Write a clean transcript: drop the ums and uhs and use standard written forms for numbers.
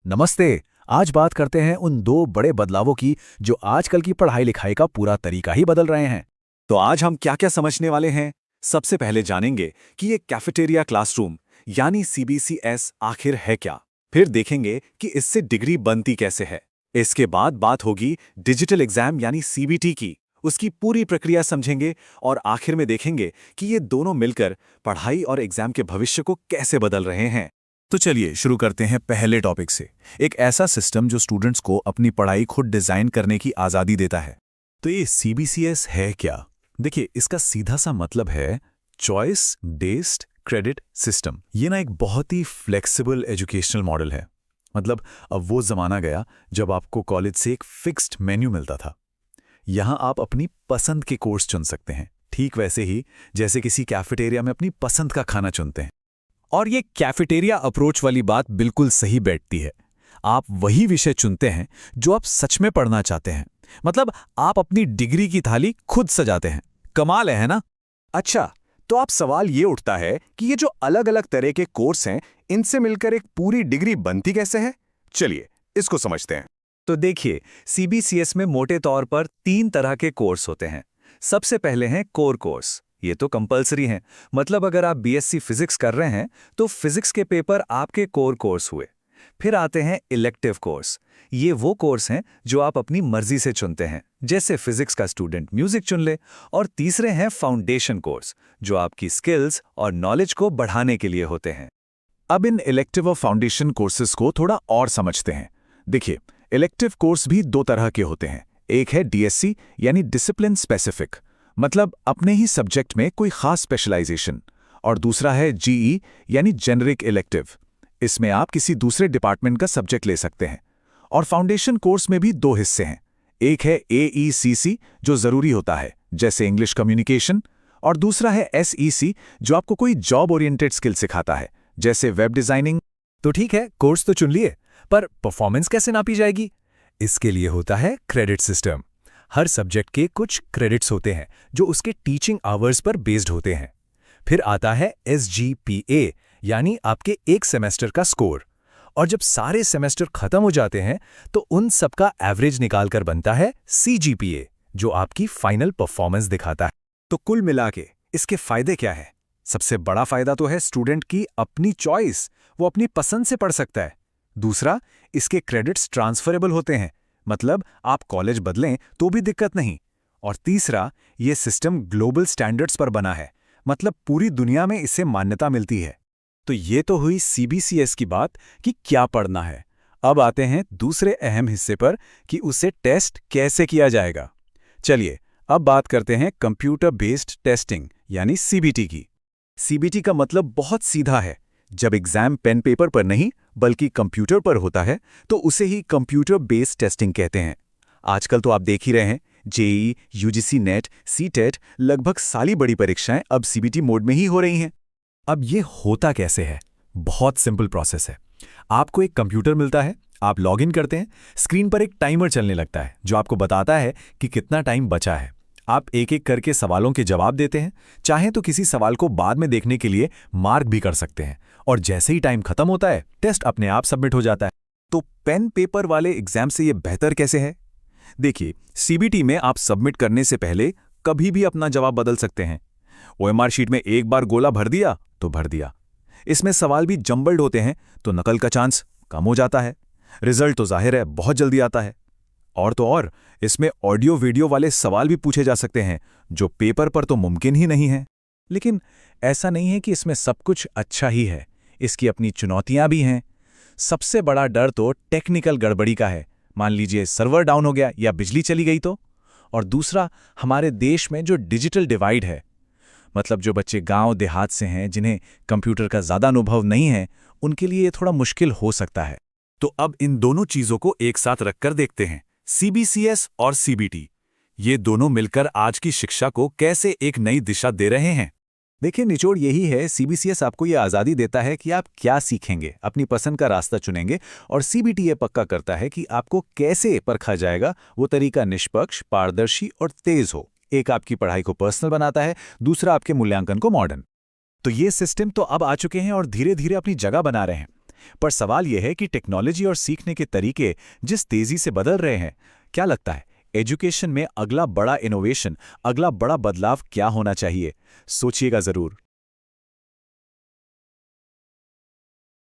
नमस्ते। आज बात करते हैं उन दो बड़े बदलावों की जो आजकल की पढ़ाई लिखाई का पूरा तरीका ही बदल रहे हैं। तो आज हम क्या क्या समझने वाले हैं। सबसे पहले जानेंगे कि ये कैफेटेरिया क्लासरूम यानी सीबीसीएस आखिर है क्या। फिर देखेंगे कि इससे डिग्री बनती कैसे है। इसके बाद बात होगी डिजिटल एग्जाम यानी सीबीटी की, उसकी पूरी प्रक्रिया समझेंगे और आखिर में देखेंगे कि ये दोनों मिलकर पढ़ाई और एग्जाम के भविष्य को कैसे बदल रहे हैं। तो चलिए शुरू करते हैं पहले टॉपिक से। एक ऐसा सिस्टम जो स्टूडेंट्स को अपनी पढ़ाई खुद डिजाइन करने की आज़ादी देता है। तो ये सीबीसीएस है क्या? देखिए, इसका सीधा सा मतलब है चॉइस बेस्ड क्रेडिट सिस्टम। ये ना एक बहुत ही फ्लेक्सिबल एजुकेशनल मॉडल है। मतलब अब वो जमाना गया जब आपको कॉलेज से एक फिक्स्ड मेन्यू मिलता था। यहाँ आप अपनी पसंद के कोर्स चुन सकते हैं, ठीक वैसे ही जैसे किसी कैफेटेरिया में अपनी पसंद का खाना चुनते हैं। और ये कैफेटेरिया अप्रोच वाली बात बिल्कुल सही बैठती है। आप वही विषय चुनते हैं जो आप सच में पढ़ना चाहते हैं। मतलब आप अपनी डिग्री की थाली खुद सजाते हैं। कमाल है ना? अच्छा, तो आप सवाल ये उठता है कि ये जो अलग अलग तरह के कोर्स हैं, इनसे मिलकर एक पूरी डिग्री बनती कैसे है। चलिए इसको समझते हैं। तो देखिए, सीबीसीएस में मोटे तौर पर 3 तरह के कोर्स होते हैं। सबसे पहले हैं कोर कोर्स। ये तो कंपलसरी हैं। मतलब अगर आप बीएससी फिजिक्स कर रहे हैं तो फिजिक्स के पेपर आपके कोर कोर्स हुए। फिर आते हैं इलेक्टिव कोर्स। ये वो कोर्स हैं जो आप अपनी मर्जी से चुनते हैं, जैसे फिजिक्स का स्टूडेंट म्यूजिक चुन ले। और तीसरे हैं फाउंडेशन कोर्स, जो आपकी स्किल्स और नॉलेज को बढ़ाने के लिए होते हैं। अब इन इलेक्टिव और फाउंडेशन कोर्सेज को थोड़ा और समझते हैं। देखिए, इलेक्टिव कोर्स भी दो तरह के होते हैं। एक है डीएससी यानी डिसिप्लिन स्पेसिफिक, मतलब अपने ही सब्जेक्ट में कोई खास स्पेशलाइजेशन। और दूसरा है जीई यानी जेनरिक इलेक्टिव। इसमें आप किसी दूसरे डिपार्टमेंट का सब्जेक्ट ले सकते हैं। और फाउंडेशन कोर्स में भी दो हिस्से हैं। एक है एईसीसी जो जरूरी होता है, जैसे इंग्लिश कम्युनिकेशन, और दूसरा है एसईसी जो आपको कोई जॉब ओरिएंटेड स्किल सिखाता है, जैसे वेब डिजाइनिंग। तो ठीक है, कोर्स तो चुन लिए, पर परफॉर्मेंस कैसे नापी जाएगी? इसके लिए होता है क्रेडिट सिस्टम। हर सब्जेक्ट के कुछ क्रेडिट्स होते हैं जो उसके टीचिंग आवर्स पर बेस्ड होते हैं। फिर आता है एसजीपीए यानी आपके एक सेमेस्टर का स्कोर। और जब सारे सेमेस्टर खत्म हो जाते हैं तो उन सब का एवरेज निकालकर बनता है सीजीपीए, जो आपकी फाइनल परफॉर्मेंस दिखाता है। तो कुल मिला के इसके फायदे क्या है? सबसे बड़ा फायदा तो है स्टूडेंट की अपनी चॉइस, वो अपनी पसंद से पढ़ सकता है। दूसरा, इसके क्रेडिट्स ट्रांसफरेबल होते हैं, मतलब आप कॉलेज बदलें तो भी दिक्कत नहीं। और तीसरा, ये सिस्टम ग्लोबल स्टैंडर्ड्स पर बना है, मतलब पूरी दुनिया में इसे मान्यता मिलती है। तो ये तो हुई सीबीसीएस की बात कि क्या पढ़ना है। अब आते हैं दूसरे अहम हिस्से पर कि उसे टेस्ट कैसे किया जाएगा। चलिए अब बात करते हैं कंप्यूटर बेस्ड टेस्टिंग यानी सीबीटी की। सीबीटी का मतलब बहुत सीधा है। जब एग्जाम पेन पेपर पर नहीं बल्कि कंप्यूटर पर होता है तो उसे ही कंप्यूटर बेस्ड टेस्टिंग कहते हैं। आजकल तो आप देख ही रहे हैं, जेईई, यूजीसी नेट, सीटेट, लगभग सारी बड़ी परीक्षाएं अब सीबीटी मोड में ही हो रही हैं। अब ये होता कैसे है? बहुत सिंपल प्रोसेस है। आपको एक कंप्यूटर मिलता है, आप लॉगिन करते हैं, स्क्रीन पर एक टाइमर चलने लगता है जो आपको बताता है कि कितना टाइम बचा है। आप एक एक करके सवालों के जवाब देते हैं। चाहे तो किसी सवाल को बाद में देखने के लिए मार्क भी कर सकते हैं। और जैसे ही टाइम खत्म होता है, टेस्ट अपने आप सबमिट हो जाता है। तो पेन पेपर वाले एग्जाम से ये बेहतर कैसे है? देखिए, सीबीटी में आप सबमिट करने से पहले कभी भी अपना जवाब बदल सकते हैं। ओएमआर शीट में एक बार गोला भर दिया तो भर दिया। इसमें सवाल भी जंबल्ड होते हैं तो नकल का चांस कम हो जाता है। रिजल्ट तो जाहिर है बहुत जल्दी आता है। और तो और, इसमें ऑडियो वीडियो वाले सवाल भी पूछे जा सकते हैं जो पेपर पर तो मुमकिन ही नहीं है। लेकिन ऐसा नहीं है कि इसमें सब कुछ अच्छा ही है। इसकी अपनी चुनौतियां भी हैं। सबसे बड़ा डर तो टेक्निकल गड़बड़ी का है। मान लीजिए सर्वर डाउन हो गया या बिजली चली गई तो। और दूसरा, हमारे देश में जो डिजिटल डिवाइड है, मतलब जो बच्चे गांव देहात से हैं जिन्हें कंप्यूटर का ज़्यादा अनुभव नहीं है, उनके लिए ये थोड़ा मुश्किल हो सकता है। तो अब इन दोनों चीज़ों को एक साथ रखकर देखते हैं, सीबीसीएस और सीबीटी। ये दोनों मिलकर आज की शिक्षा को कैसे एक नई दिशा दे रहे हैं। देखिए, निचोड़ यही है, सीबीसीएस आपको ये आज़ादी देता है कि आप क्या सीखेंगे, अपनी पसंद का रास्ता चुनेंगे। और सीबीटी ये पक्का करता है कि आपको कैसे परखा जाएगा, वो तरीका निष्पक्ष, पारदर्शी और तेज हो। एक आपकी पढ़ाई को पर्सनल बनाता है, दूसरा आपके मूल्यांकन को मॉडर्न। तो ये सिस्टम तो अब आ चुके हैं और धीरे धीरे अपनी जगह बना रहे हैं। पर सवाल यह है कि टेक्नोलॉजी और सीखने के तरीके जिस तेजी से बदल रहे हैं, क्या लगता है एजुकेशन में अगला बड़ा इनोवेशन, अगला बड़ा बदलाव क्या होना चाहिए? सोचिएगा जरूर।